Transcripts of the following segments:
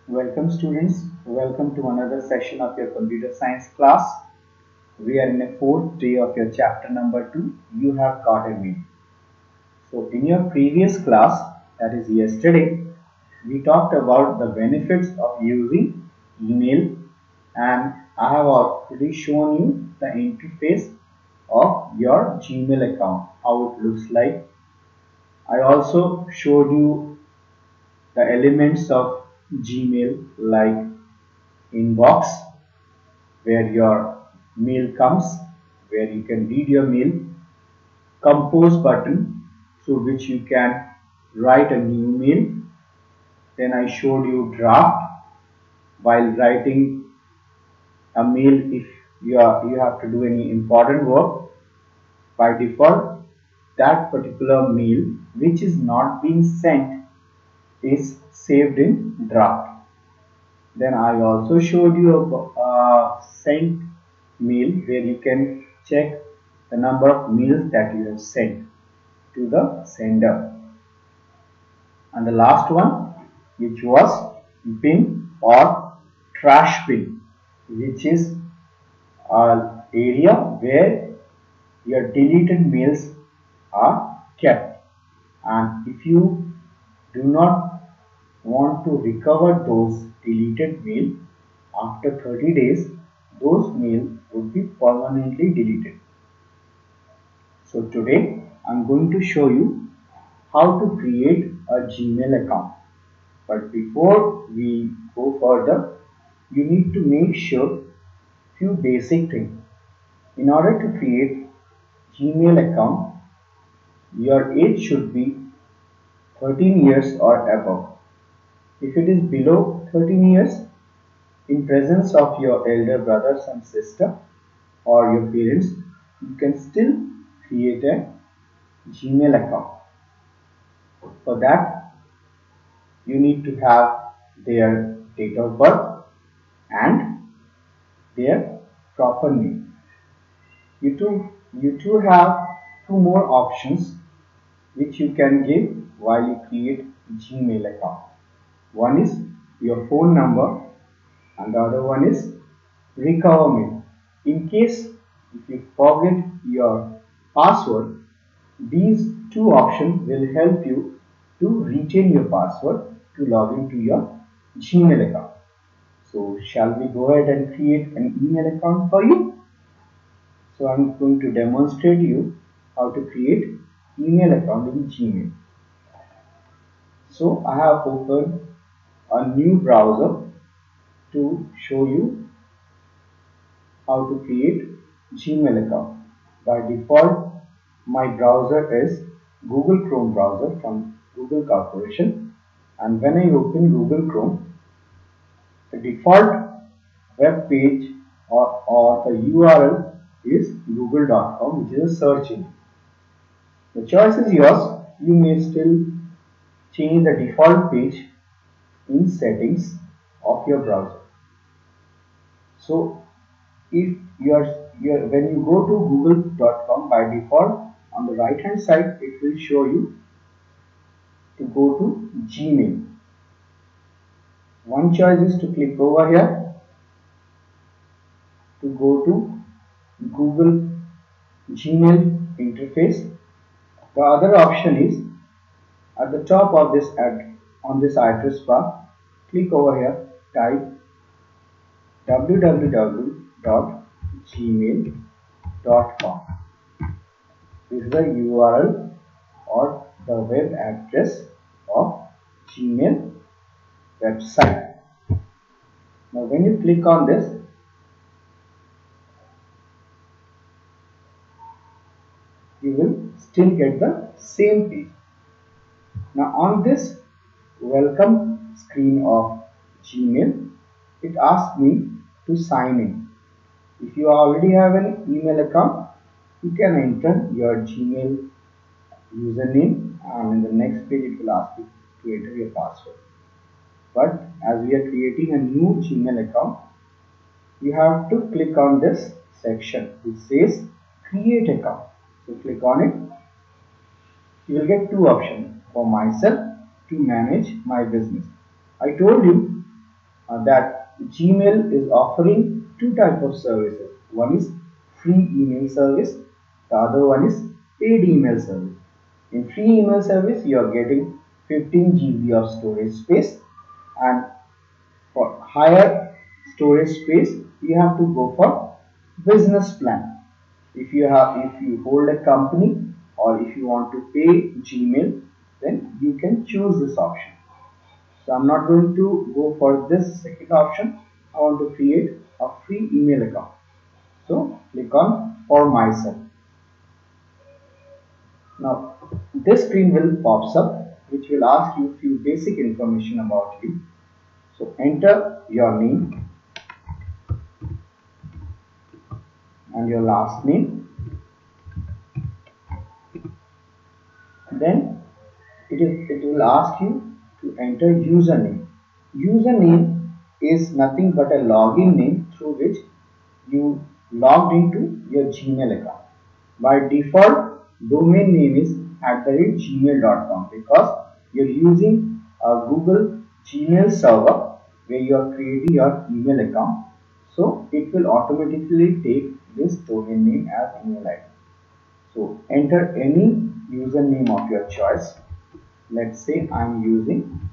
Welcome students, welcome to another session of your computer science class. We are in the fourth day of your chapter number 2, you have got a mail. So in your previous class, that is yesterday, we talked about the benefits of using email, and I have already shown you the interface of your Gmail account, how it looks like. I also showed you the elements of Gmail like inbox, where your mail comes, where you can read your mail, compose button through which you can write a new mail. Then I showed you draft, while writing a mail if you have to do any important work. By default, that particular mail which is not being sent is saved in draft. Then I also showed you a sent mail, where you can check the number of mails that you have sent to the sender. And the last one, which was bin or trash bin, which is an area where your deleted mails are kept, and if you do not want to recover those deleted mail after 30 days, those mails would be permanently deleted. So today I'm going to show you how to create a Gmail account. But before we go further, you need to make sure few basic things. In order to create Gmail account, your age should be 13 years or above. If it is below 13 years, in presence of your elder brothers and sister or your parents, you can still create a Gmail account. For that, you need to have their date of birth and their proper name. You too have two more options which you can give while you create Gmail account. One is your phone number and the other one is recover mail. In case if you forget your password, these two options will help you to retain your password to log into your Gmail account. So shall we go ahead and create an email account for you? So I'm going to demonstrate you how to create email account in Gmail. So I have opened a new browser to show you how to create Gmail account. By default, my browser is Google Chrome browser from Google Corporation, and when I open Google Chrome, the default web page or the URL is google.com, which is a search engine. The choice is yours. You may still change the default page in settings of your browser. So if when you go to google.com, by default on the right hand side it will show you to go to Gmail. One choice is to click over here to go to Google Gmail interface. The other option is at the top of this on this address bar. Click over here, type www.gmail.com. This is the URL or the web address of Gmail website. Now when you click on this, you will still get the same page. Now on this welcome screen of Gmail, it asks me to sign in. If you already have an email account, you can enter your Gmail username, and in the next page it will ask you to enter your password. But as we are creating a new Gmail account, you have to click on this section which says create account. So click on it. You will get two options: for myself, to manage my business. I told you that Gmail is offering two types of services. One is free email service, the other one is paid email service. In free email service, you are getting 15 GB of storage space, and for higher storage space, you have to go for business plan. If you hold a company or if you want to pay Gmail, then you can choose this option. So I'm not going to go for this second option. I want to create a free email account. So click on for myself. Now this screen will pops up, which will ask you few basic information about you. So enter your name and your last name. Then it will ask you to enter username. Username is nothing but a login name through which you logged into your Gmail account. By default, domain name is @gmail.com because you're using a Google Gmail server where you are creating your email account. So it will automatically take this domain name as email ID. So enter any username of your choice. Let's say I'm using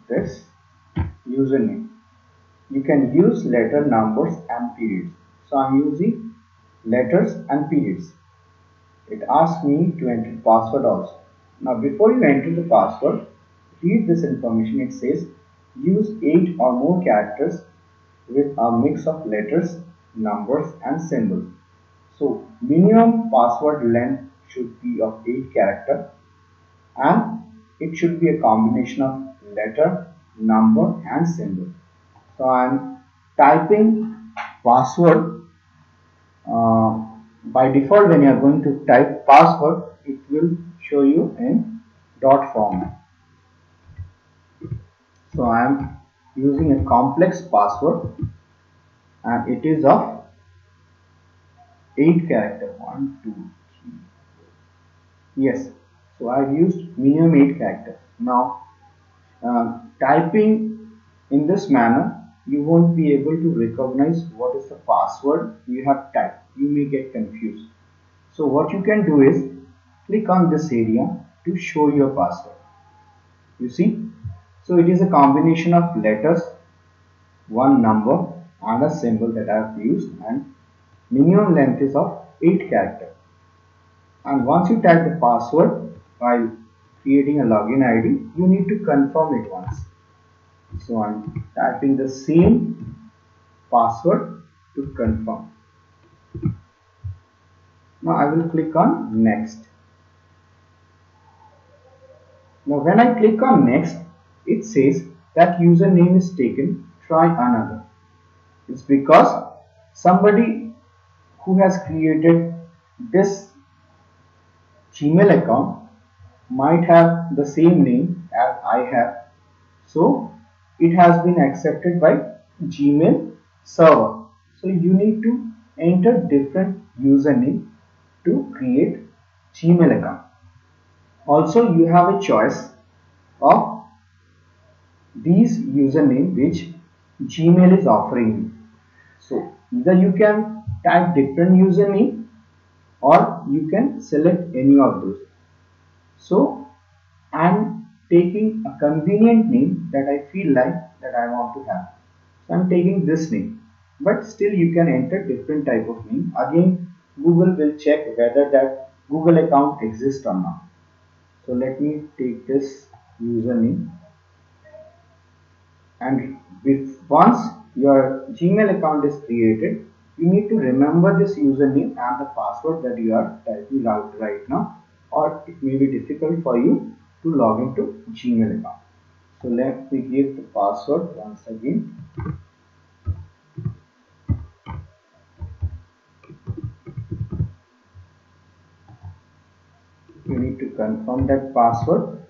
this username. You can use letter, numbers and periods. So I'm using letters and periods. It asks me to enter password also. Now before you enter the password, read this information. It says use 8 or more characters with a mix of letters, numbers and symbols. So minimum password length should be of 8 characters and it should be a combination of letter, number and symbol. So I am typing password. By default, when you are going to type password, it will show you in dot format. So I am using a complex password and it is of 8 characters. 1, 2, 3. Yes. So I have used minimum 8 characters. Now typing in this manner, you won't be able to recognize what is the password you have typed. You may get confused. So what you can do is click on this area to show your password. You see, so it is a combination of letters, one number and a symbol that I have used, and minimum length is of 8 characters. And once you type the password while creating a login ID, you need to confirm it once. So I'm typing the same password to confirm. Now I will click on next. Now when I click on next, it says that username is taken, try another. It's because somebody who has created this Gmail account might have the same name as I have. So it has been accepted by Gmail server. So you need to enter different username to create Gmail account. Also you have a choice of these username which Gmail is offering you. So either you can type different username or you can select any of those. So I'm taking a convenient name that I feel like that I want to have. So I'm taking this name, but still you can enter different type of name. Again, Google will check whether that Google account exists or not. So let me take this username, and once your Gmail account is created, you need to remember this username and the password that you are typing out right now, or it may be difficult for you to log into Gmail account. So let me give the password once again. You need to confirm that password.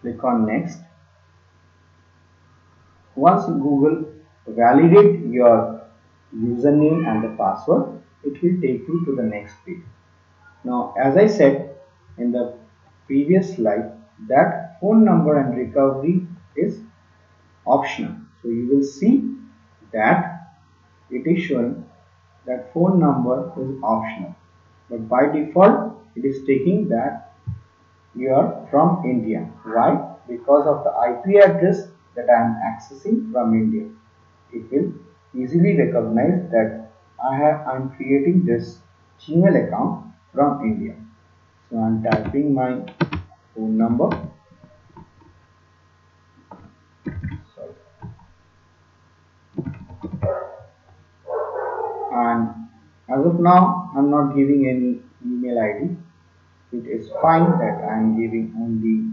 Click on next. Once Google validate your username and the password, it will take you to the next page. Now, as I said in the previous slide, that phone number and recovery is optional. So you will see that it is showing that phone number is optional, but by default it is taking that you are from India. Why? Because of the IP address that I am accessing from India. It will easily recognize that I am creating this Gmail account from India. So I am typing my phone number. Sorry. And as of now, I am not giving any email ID. It is fine that I am giving only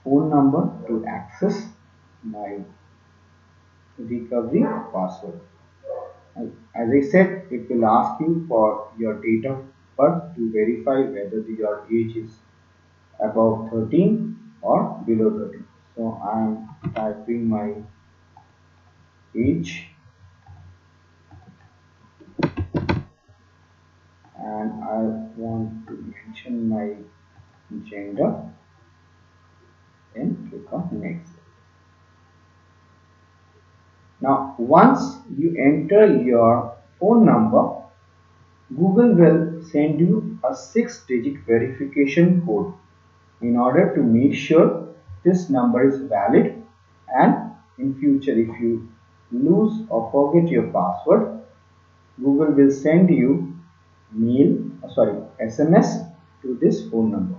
phone number to access my recovery password. As I said, it will ask you for your date of birth to verify whether your age is above 13 or below 13. So I am typing my age and I want to mention my gender and click on next. Now once you enter your phone number, Google will send you a 6-digit verification code in order to make sure this number is valid, and in future if you lose or forget your password, Google will send you SMS to this phone number.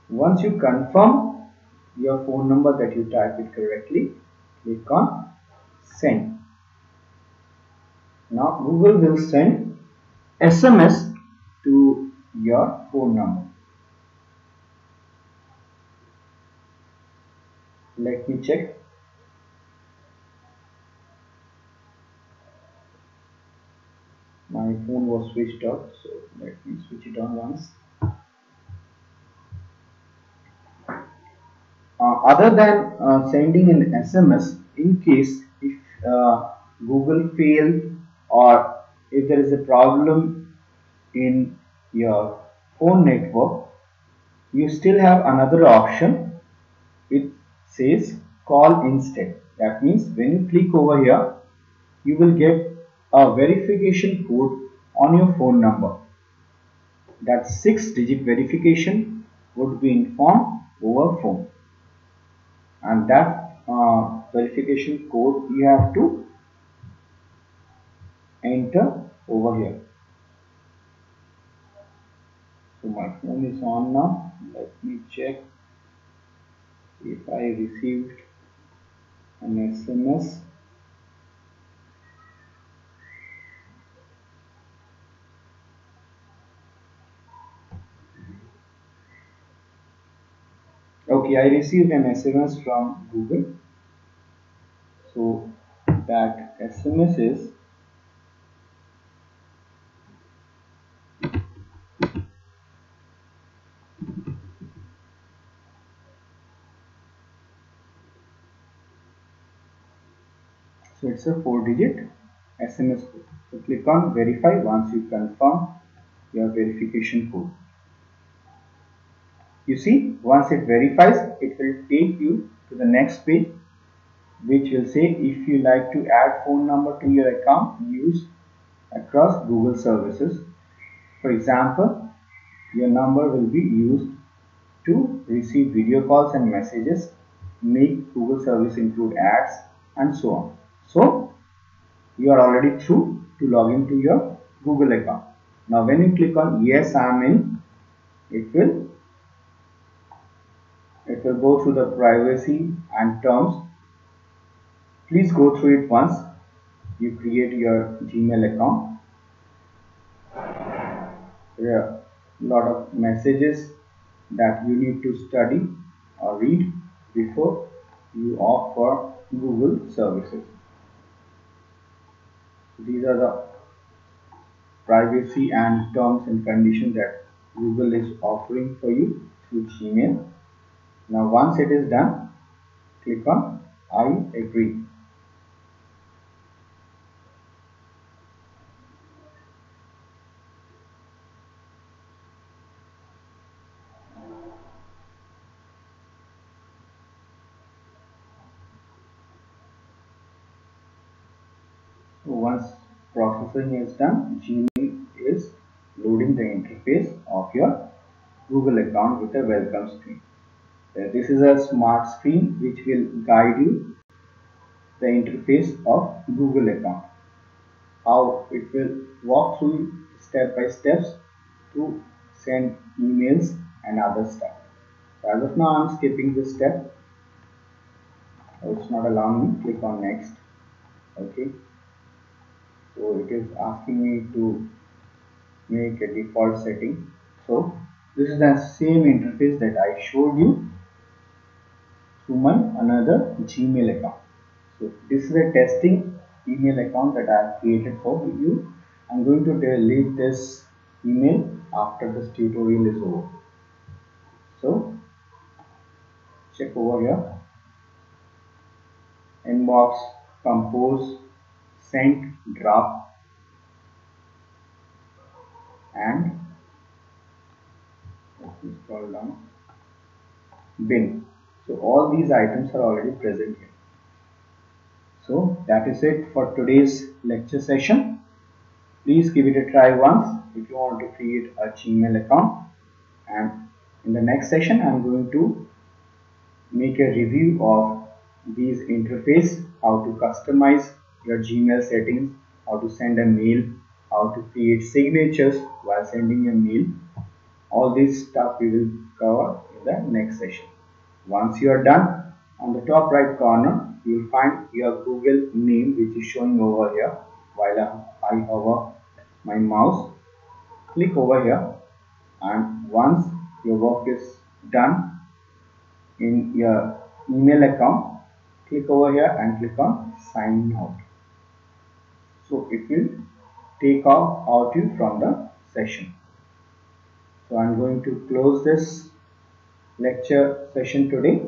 Once you confirm your phone number that you type it correctly, click on send. Now Google will send SMS to your phone number. Let me check. My phone was switched off, so let me switch it on once. Other than sending an SMS, in case if Google failed or if there is a problem in your phone network, you still have another option. It says call instead. That means when you click over here, you will get a verification code on your phone number. That 6-digit verification would be informed over phone, and that verification code you have to enter over here. So my phone is on now. Let me check if I received an SMS. Okay, I received an SMS from Google. So that SMS is it's a 4-digit SMS code. So click on verify once you confirm your verification code. You see, once it verifies, it will take you to the next page, which will say if you like to add phone number to your account, use across Google services. For example, your number will be used to receive video calls and messages, make Google service include ads, and so on. So you are already through to log into your Google account. Now when you click on yes, I am in, it will go through the privacy and terms. Please go through it once you create your Gmail account. There are a lot of messages that you need to study or read before you opt for Google services. These are the privacy and terms and conditions that Google is offering for you through Gmail. Now once it is done, click on I agree. So once processing is done, Gmail is loading the interface of your Google account with a welcome screen. This is a smart screen which will guide you the interface of Google account. How it will walk through step by steps to send emails and other stuff. So as of now I am skipping this step. It's not allowing me. Click on next. Okay. So it is asking me to make a default setting. So this is the same interface that I showed you through my another Gmail account. So this is a testing email account that I have created for you. I'm going to delete this email after this tutorial is over. So check over here, inbox, compose, sent, draft, and let me scroll down, bin. So all these items are already present here. So that is it for today's lecture session. Please give it a try once if you want to create a Gmail account, and in the next session I am going to make a review of these interface, how to customize your Gmail settings, how to send a mail, how to create signatures while sending a mail. All this stuff we will cover in the next session. Once you are done, on the top right corner you will find your Google name which is showing over here. While I hover my mouse, click over here, and once your work is done in your email account, click over here and click on sign out. So it will take out you from the session. So I am going to close this lecture session today.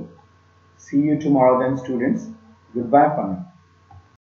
See you tomorrow then, students. Goodbye for now.